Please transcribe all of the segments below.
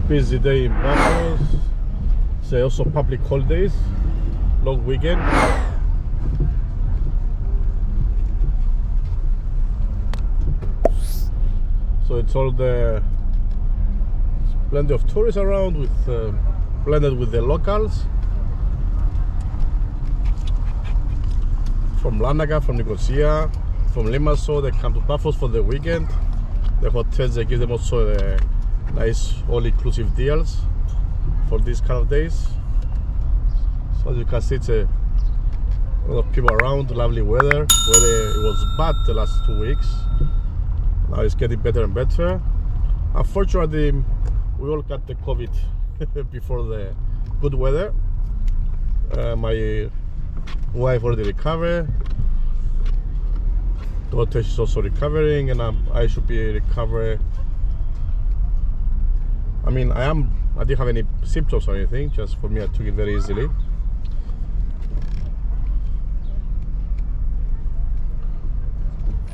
busy day in Paphos. It's also public holidays, long weekend. So it's all plenty of tourists around, with blended with the locals from Larnaca, from Nicosia, from Limassol. They come to Paphos for the weekend. The hotels, they give them also nice all-inclusive deals for these kind of days. So as you can see, it's a lot of people around, lovely weather. It was bad the last 2 weeks. Now it's getting better and better. Unfortunately, we all got the COVID before the good weather. My wife already recovered. Daughter is also recovering, and I should be recovered. I mean, I didn't have any symptoms or anything. Just for me, I took it very easily.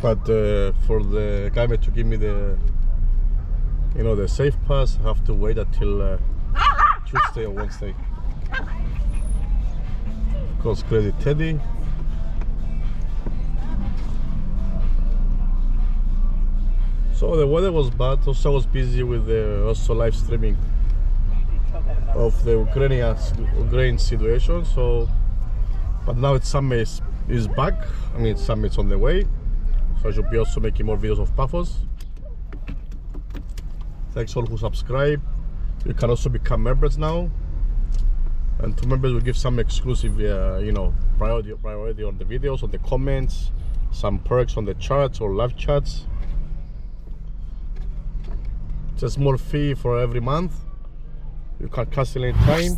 But for the government to give me the safe pass, I have to wait until Tuesday or Wednesday. Because crazy Teddy. So the weather was bad. Also, I was busy with also live streaming of the Ukrainian situation. So, but now it's summer is back. I mean, summer is on the way. So I should be also making more videos of Paphos. Thanks all who subscribe. You can also become members now, and to members we give some exclusive, priority on the videos, on the comments, some perks on the chats or live chats. It's a small fee for every month. You can cancel anytime.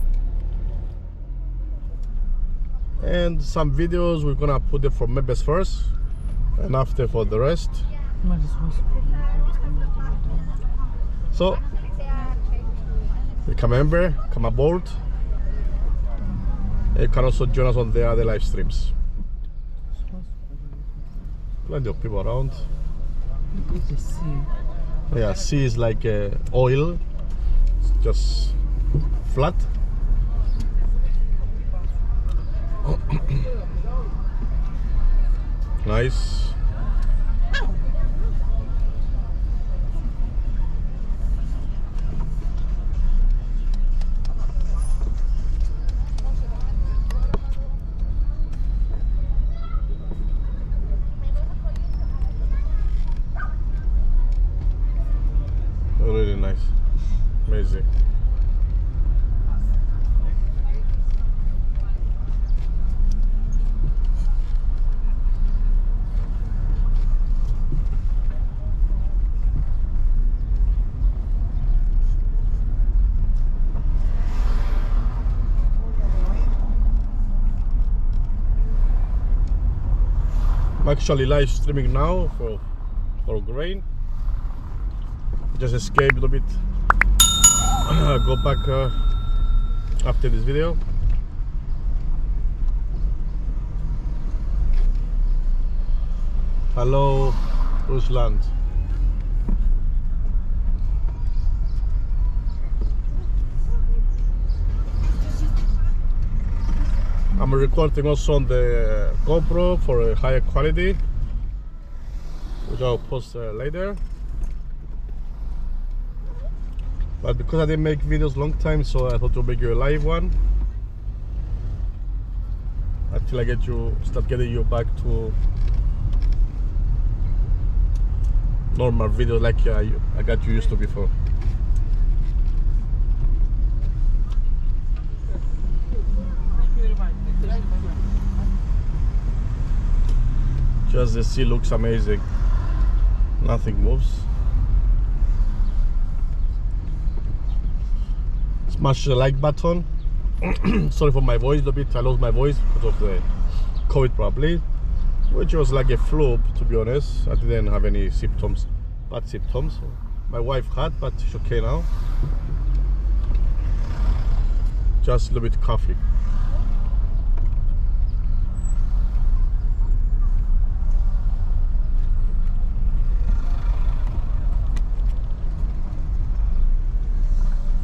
And some videos we're gonna put them for members first, and after for the rest. So become a member, come aboard. You can also join us on the other live streams. Plenty of people around. Look at the sea. Yeah, sea is like oil, it's just flat. Nice. Really nice, amazing. I'm actually live streaming now for grain. Just escape a little bit. Go back after this video. Hello, Rusland. I'm recording also on the GoPro for a higher quality, which I'll post later. But because I didn't make videos long time, so I thought to make you a live one until I start getting you back to normal videos like I got you used to before. Just the sea looks amazing. Nothing moves. Smash the like button. Sorry for my voice a bit. I lost my voice because of the COVID probably, which was like a flu, to be honest. I didn't have any symptoms, bad symptoms. My wife had, but she's okay now. Just a little bit coffee.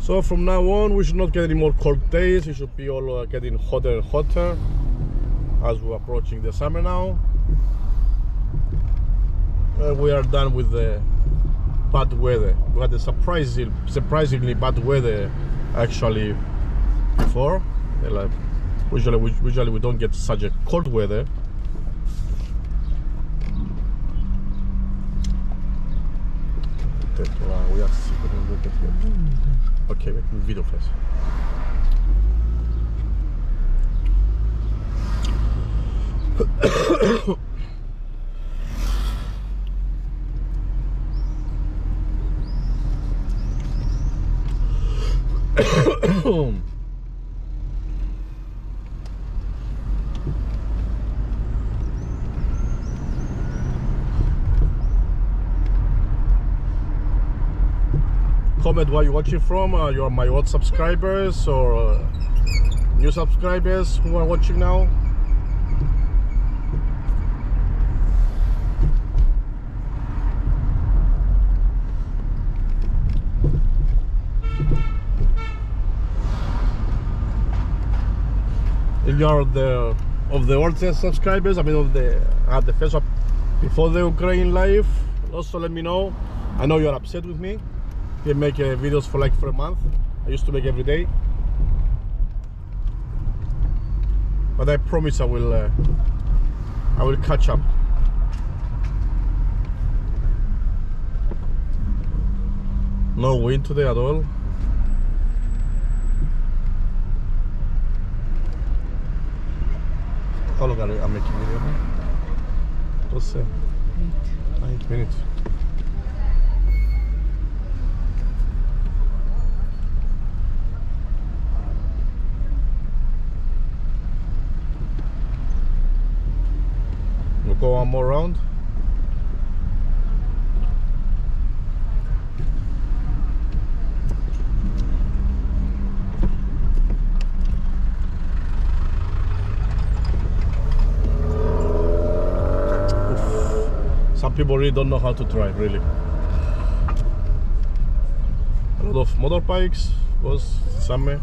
So from now on, we should not get any more cold days. It should be all getting hotter and hotter as we're approaching the summer now. We are done with the bad weather. We had a surprisingly bad weather actually before. Usually we don't get such a cold weather. We are okay, video first. Comment where you're watching from. You're my old subscribers or new subscribers who are watching now. If you are of the old subscribers, I mean of the first one before the Ukraine live, also let me know. I know you're upset with me. I make videos for a month. I used to make every day, but I promise I will catch up. No wind today at all. How long are I'm making video now? What's 8 minutes. We'll go one more round. Some people really don't know how to drive, really. A lot of motorbikes, was summer.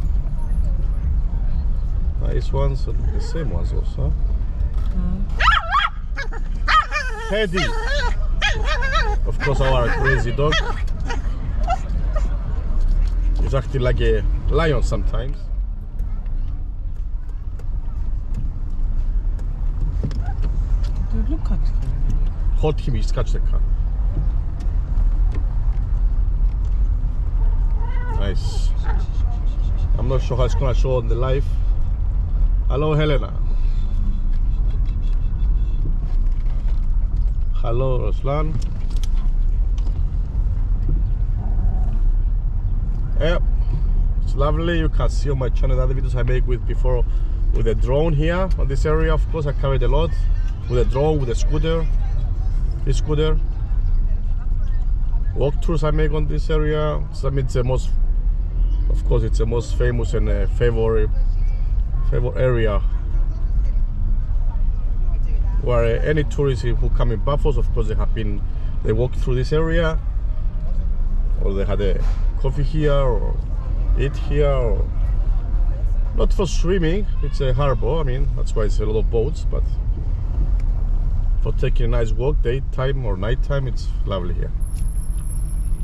Nice ones, the same ones also. Teddy! Of course, our crazy dog. He's acting like a lion sometimes. Look at him. Hold him, he's catch the car. Nice. I'm not sure how it's gonna show on the live. Hello, Helena. Hello, Ruslan. Yep, it's lovely. You can see on my channel the other videos I make with before with a drone here on this area. Of course, I carried a lot with a drone, with a scooter. This scooter walkthroughs I make on this area. So, I mean, it's the most, of course, it's the most famous and favorite area where any tourists who come in Paphos, of course, they walk through this area, or they had a coffee here or eat here, or not for swimming. It's a harbor. I mean, that's why it's a lot of boats, but for taking a nice walk, daytime or nighttime, it's lovely here.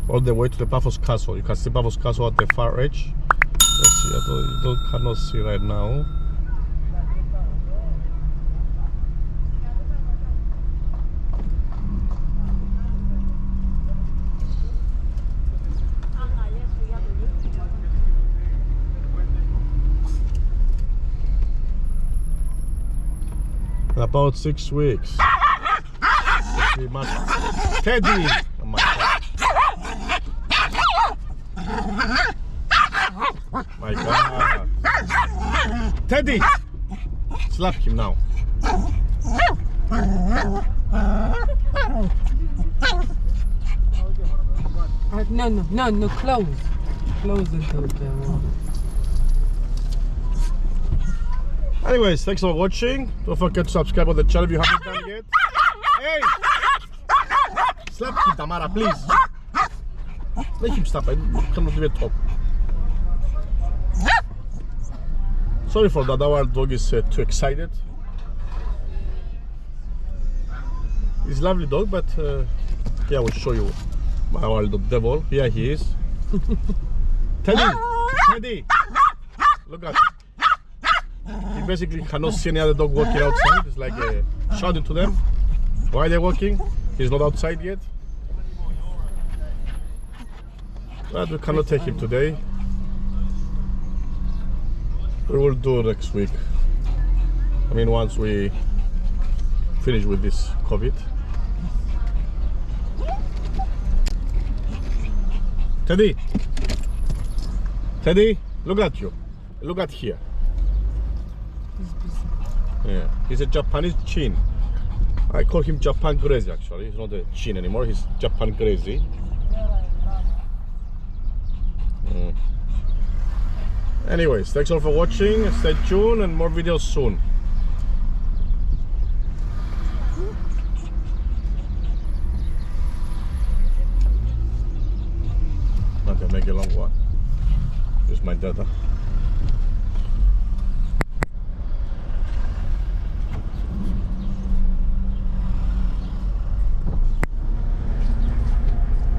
All the way to the Paphos Castle. You can see Paphos Castle at the far edge. Let's see, I cannot see right now. In about 6 weeks. We must. Teddy! Oh my God. My God. Teddy! Slap him now. No, close. Close the door. Anyways, thanks for watching. Don't forget to subscribe on the channel if you haven't done yet. Hey! Slap him, Tamara, please. Let him stop. I cannot even talk. Sorry for that, our dog is too excited. He's a lovely dog, but here I will show you our little devil. Here he is. Teddy! Teddy! Look at him. He basically cannot see any other dog walking outside. It's like shouting to them. Why are they walking? He's not outside yet. But we cannot take him today. We will do next week. I mean, once we finish with this COVID. Teddy! Teddy, look at you. Look at here. Yeah, he's a Japanese chin. I call him Japan crazy actually. He's not a chin anymore, he's Japan crazy. Anyways, thanks all for watching. Stay tuned and more videos soon. Not gonna make a long one. Use my data.